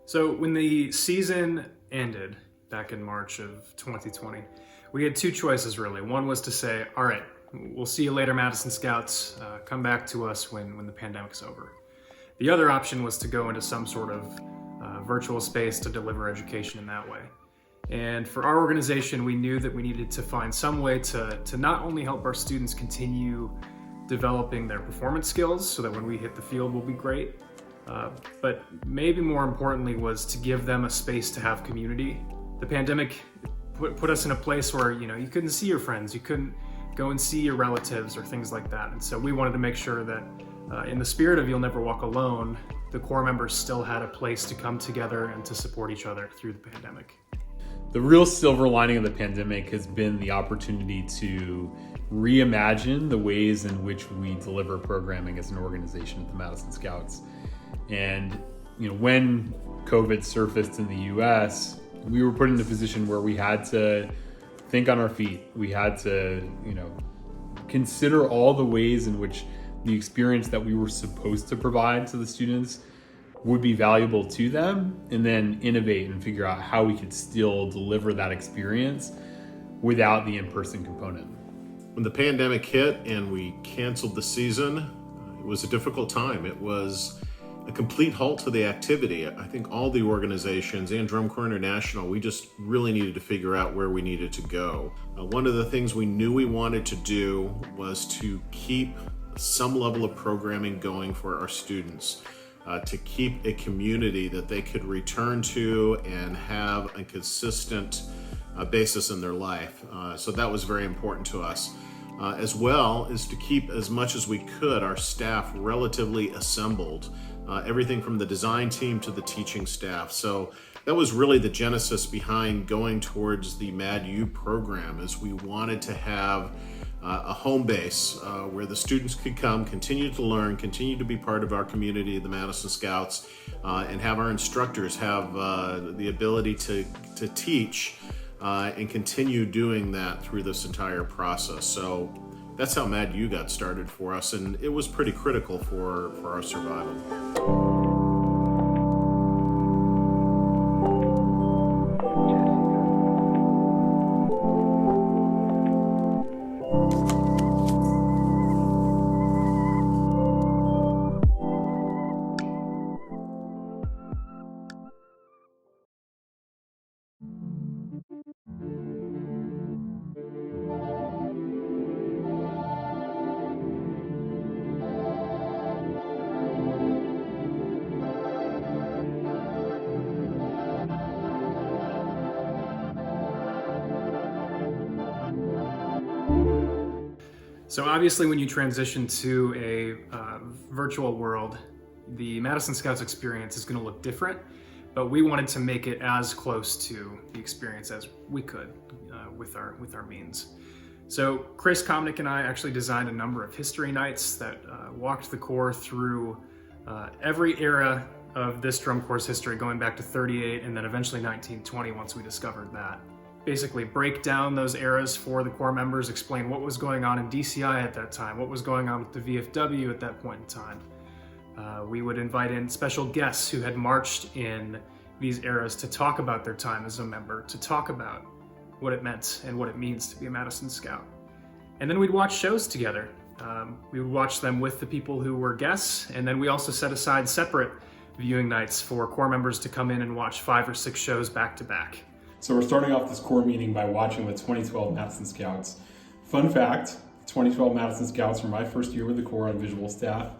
So when the season ended back in March of 2020, we had two choices really. One was to say, all right, we'll see you later, Madison Scouts. Come back to us when the pandemic's over. The other option was to go into some sort of virtual space to deliver education in that way. And for our organization, we knew that we needed to find some way to not only help our students continue developing their performance skills so that when we hit the field we'll be great, but maybe more importantly was to give them a space to have community. The pandemic put us in a place where you couldn't see your friends, you couldn't go and see your relatives or things like that. And so we wanted to make sure that in the spirit of You'll Never Walk Alone, the core members still had a place to come together and to support each other through the pandemic. The real silver lining of the pandemic has been the opportunity to reimagine the ways in which we deliver programming as an organization at the Madison Scouts. And when COVID surfaced in the US, we were put in a position where we had to think on our feet. We had to, consider all the ways in which the experience that we were supposed to provide to the students would be valuable to them, and then innovate and figure out how we could still deliver that experience without the in-person component. When the pandemic hit and we canceled the season, it was a difficult time. It was a complete halt to the activity. I think all the organizations and Drum Corps International, we just really needed to figure out where we needed to go. One of the things we knew we wanted to do was to keep some level of programming going for our students, to keep a community that they could return to and have a consistent basis in their life. So that was very important to us. As well as to keep as much as we could our staff relatively assembled, everything from the design team to the teaching staff. So that was really the genesis behind going towards the MadU program, is we wanted to have a home base where the students could come, continue to learn, continue to be part of our community, the Madison Scouts, and have our instructors have the ability to teach and continue doing that through this entire process. So that's how MadU got started for us, and it was pretty critical for our survival. So obviously when you transition to a virtual world, the Madison Scouts experience is going to look different, but we wanted to make it as close to the experience as we could with our means. So Chris Komnick and I actually designed a number of history nights that walked the Corps through every era of this drum corps history, going back to 38 and then eventually 1920 once we discovered that. Basically break down those eras for the Corps members, explain what was going on in DCI at that time, what was going on with the VFW at that point in time. We would invite in special guests who had marched in these eras to talk about their time as a member, to talk about what it meant and what it means to be a Madison Scout. And then we'd watch shows together. We would watch them with the people who were guests, and then we also set aside separate viewing nights for Corps members to come in and watch 5 or 6 shows back to back. So we're starting off this Corps meeting by watching the 2012 Madison Scouts. Fun fact, 2012 Madison Scouts were my first year with the Corps on visual staff.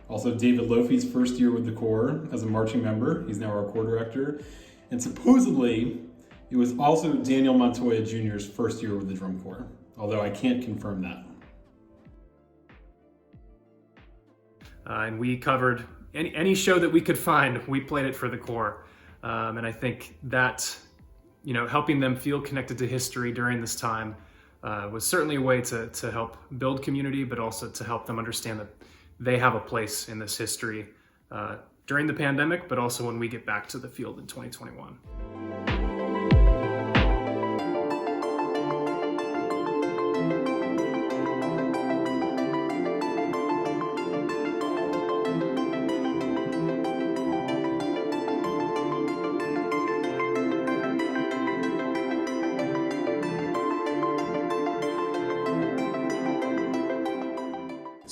Also David Lofy's first year with the Corps as a marching member. He's now our Corps director. And supposedly, it was also Daniel Montoya Jr.'s first year with the Drum Corps, although I can't confirm that. And we covered any show that we could find, we played it for the Corps. And I think that helping them feel connected to history during this time was certainly a way to help build community, but also to help them understand that they have a place in this history during the pandemic, but also when we get back to the field in 2021.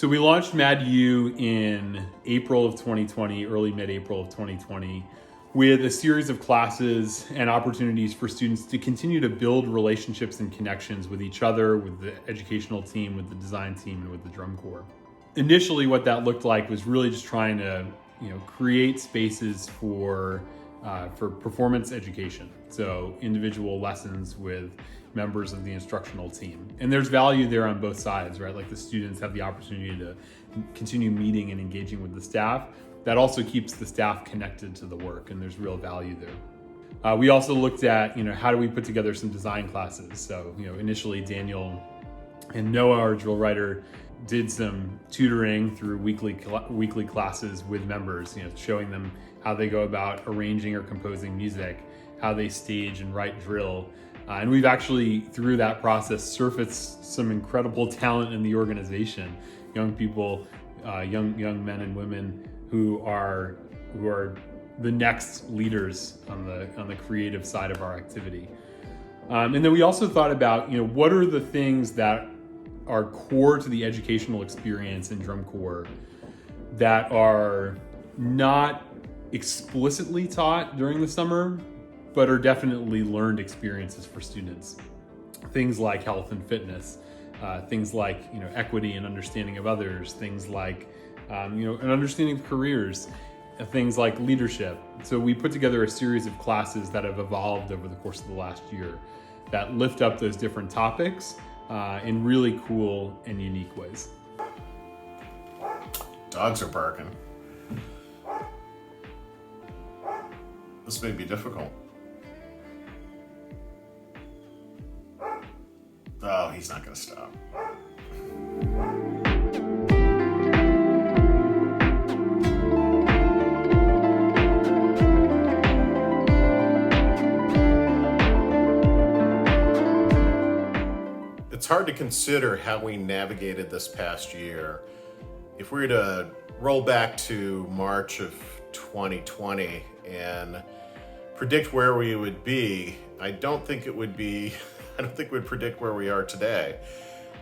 So we launched MadU in April of 2020, early mid-April of 2020, with a series of classes and opportunities for students to continue to build relationships and connections with each other, with the educational team, with the design team, and with the drum corps. Initially, what that looked like was really just trying to, create spaces for performance education. So individual lessons with members of the instructional team. And there's value there on both sides, right? Like the students have the opportunity to continue meeting and engaging with the staff. That also keeps the staff connected to the work, and there's real value there. We also looked at, how do we put together some design classes? So, initially Daniel and Noah, our drill writer, did some tutoring through weekly classes with members, showing them how they go about arranging or composing music, how they stage and write drill. And we've actually, through that process, surfaced some incredible talent in the organization. Young people, young men and women who are the next leaders on the creative side of our activity. And then we also thought about, what are the things that are core to the educational experience in drum corps that are not explicitly taught during the summer, but are definitely learned experiences for students. Things like health and fitness, things like equity and understanding of others, things like an understanding of careers, things like leadership. So we put together a series of classes that have evolved over the course of the last year that lift up those different topics in really cool and unique ways. Dogs are barking. This may be difficult. Oh, he's not going to stop. It's hard to consider how we navigated this past year. If we were to roll back to March of 2020 and predict where we would be, I don't think we'd predict where we are today.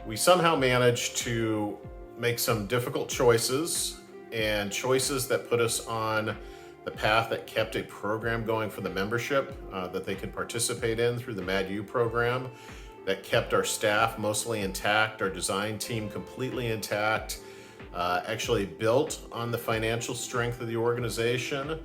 We somehow managed to make some difficult choices, and choices that put us on the path that kept a program going for the membership that they could participate in through the MadU program, that kept our staff mostly intact, our design team completely intact, actually built on the financial strength of the organization,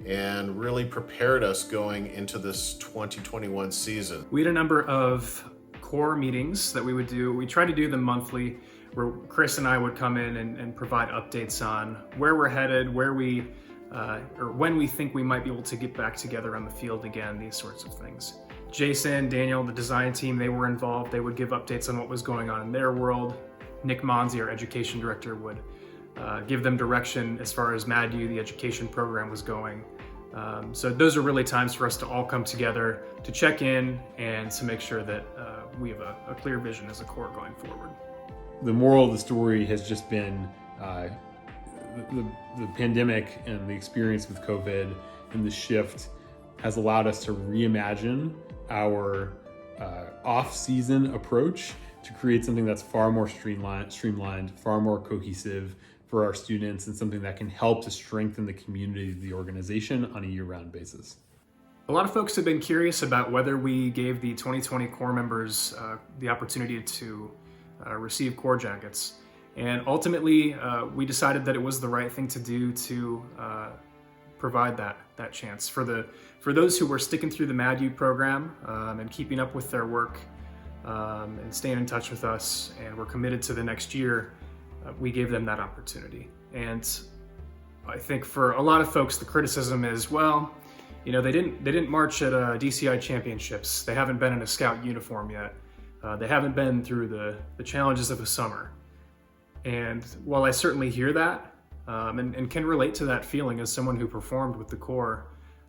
and really prepared us going into this 2021 season. We had a number of core meetings that we would do. We tried to do them monthly, where Chris and I would come in and provide updates on where we're headed, where we, or when we think we might be able to get back together on the field again, these sorts of things. Jason, Daniel, the design team, they were involved. They would give updates on what was going on in their world. Nick Monzi, our education director, would give them direction as far as MadU, the education program, was going. So those are really times for us to all come together to check in and to make sure that we have a clear vision as a core going forward. The moral of the story has just been the pandemic and the experience with COVID and the shift has allowed us to reimagine our off-season approach to create something that's far more streamlined, far more cohesive for our students, and something that can help to strengthen the community of the organization on a year-round basis. A lot of folks have been curious about whether we gave the 2020 core members the opportunity to receive core jackets. And ultimately, we decided that it was the right thing to do to provide that chance. For those who were sticking through the MadU program and keeping up with their work and staying in touch with us and were committed to the next year, we gave them that opportunity. And I think for a lot of folks, the criticism is, well, they didn't march at DCI championships. They haven't been in a scout uniform yet. They haven't been through the challenges of a summer. And while I certainly hear that and can relate to that feeling as someone who performed with the Corps,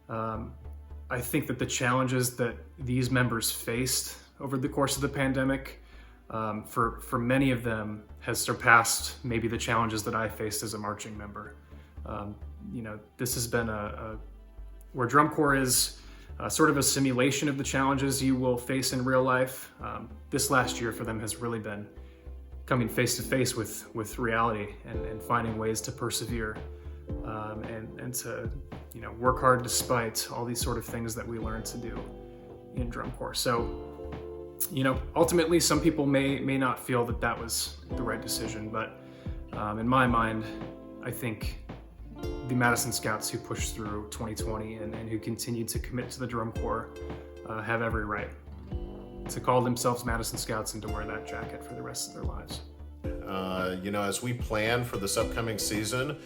I think that the challenges that these members faced over the course of the pandemic, for many of them, has surpassed maybe the challenges that I faced as a marching member. This has been where drum corps is sort of a simulation of the challenges you will face in real life. This last year for them has really been coming face to face with reality and finding ways to persevere and to work hard despite all these sort of things that we learn to do in drum corps. So ultimately some people may not feel that was the right decision, but in my mind, I think the Madison Scouts who pushed through 2020 and who continued to commit to the drum corps have every right to call themselves Madison Scouts and to wear that jacket for the rest of their lives. As we plan for this upcoming season,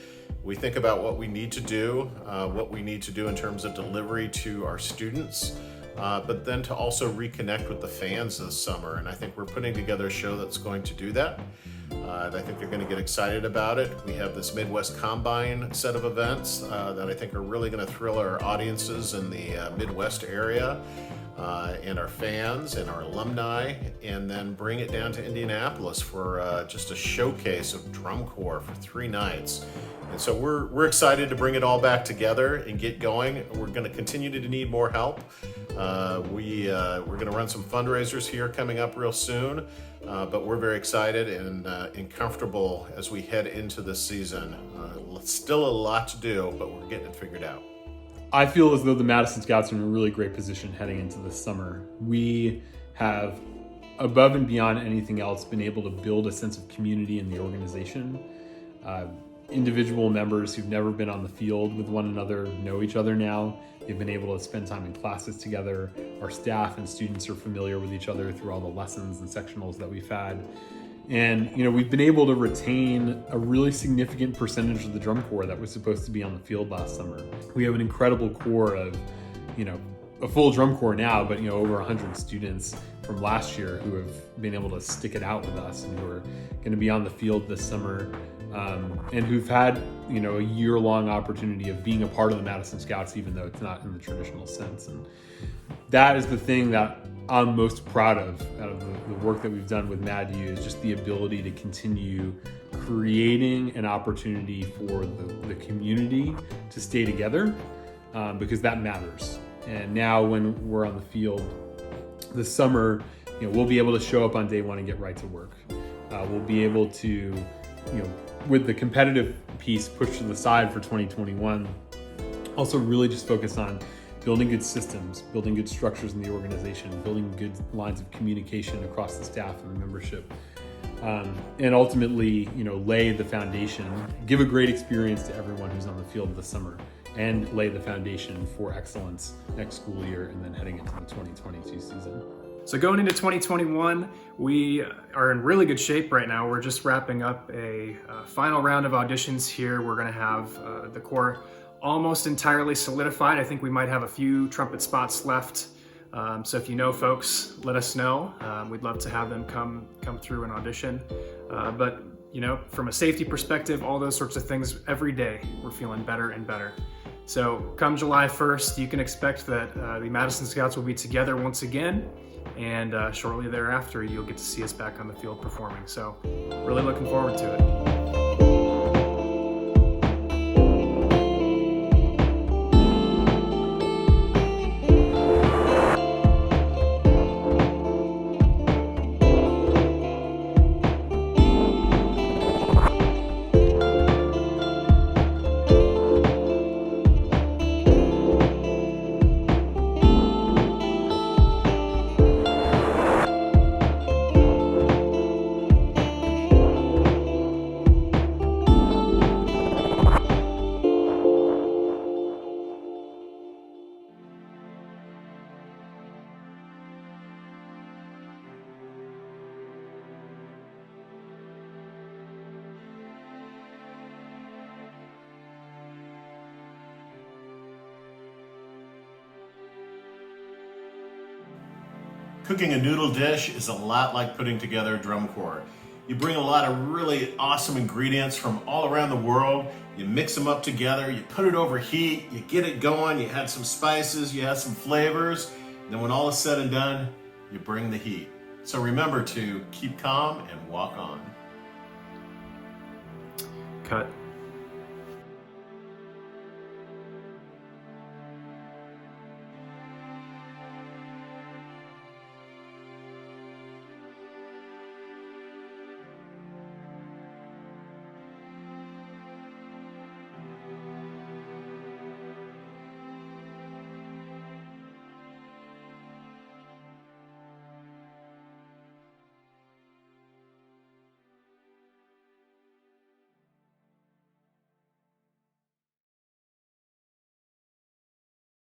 we think about what we need to do in terms of delivery to our students, but then to also reconnect with the fans this summer. And I think we're putting together a show that's going to do that. I think they're going to get excited about it. We have this Midwest Combine set of events that I think are really going to thrill our audiences in the Midwest area and our fans and our alumni, and then bring it down to Indianapolis for just a showcase of drum corps for 3 nights. And so we're excited to bring it all back together and get going. We're going to continue to need more help. We're going to run some fundraisers here coming up real soon, but we're very excited and comfortable as we head into this season. Still a lot to do, but we're getting it figured out. I feel as though the Madison Scouts are in a really great position heading into this summer. We have, above and beyond anything else, been able to build a sense of community in the organization. Individual members who've never been on the field with one another know each other now. They've been able to spend time in classes together. Our staff and students are familiar with each other through all the lessons and sectionals that we've had. And, we've been able to retain a really significant percentage of the drum corps that was supposed to be on the field last summer. We have an incredible core of, a full drum corps now, but, over 100 students from last year who have been able to stick it out with us and who are going to be on the field this summer, and who've had, a year-long opportunity of being a part of the Madison Scouts, even though it's not in the traditional sense. And that is the thing that I'm most proud of out of the work that we've done with MadU, is just the ability to continue creating an opportunity for the community to stay together, because that matters. And now when we're on the field this summer, we'll be able to show up on day one and get right to work. We'll be able to, with the competitive piece pushed to the side for 2021, also really just focus on building good systems, building good structures in the organization, building good lines of communication across the staff and the membership, and ultimately, lay the foundation, give a great experience to everyone who's on the field this summer, and lay the foundation for excellence next school year and then heading into the 2022 season. So going into 2021, we are in really good shape right now. We're just wrapping up a final round of auditions here. We're going to have the corps almost entirely solidified. I think we might have a few trumpet spots left. So if you know folks, let us know. We'd love to have them come through and audition. But from a safety perspective, all those sorts of things, every day we're feeling better and better. So come July 1st, you can expect that the Madison Scouts will be together once again. And shortly thereafter, you'll get to see us back on the field performing. So really looking forward to it. Cooking a noodle dish is a lot like putting together a drum corps. You bring a lot of really awesome ingredients from all around the world, you mix them up together, you put it over heat, you get it going, you add some spices, you add some flavors, and then when all is said and done, you bring the heat. So remember to keep calm and walk on. Cut.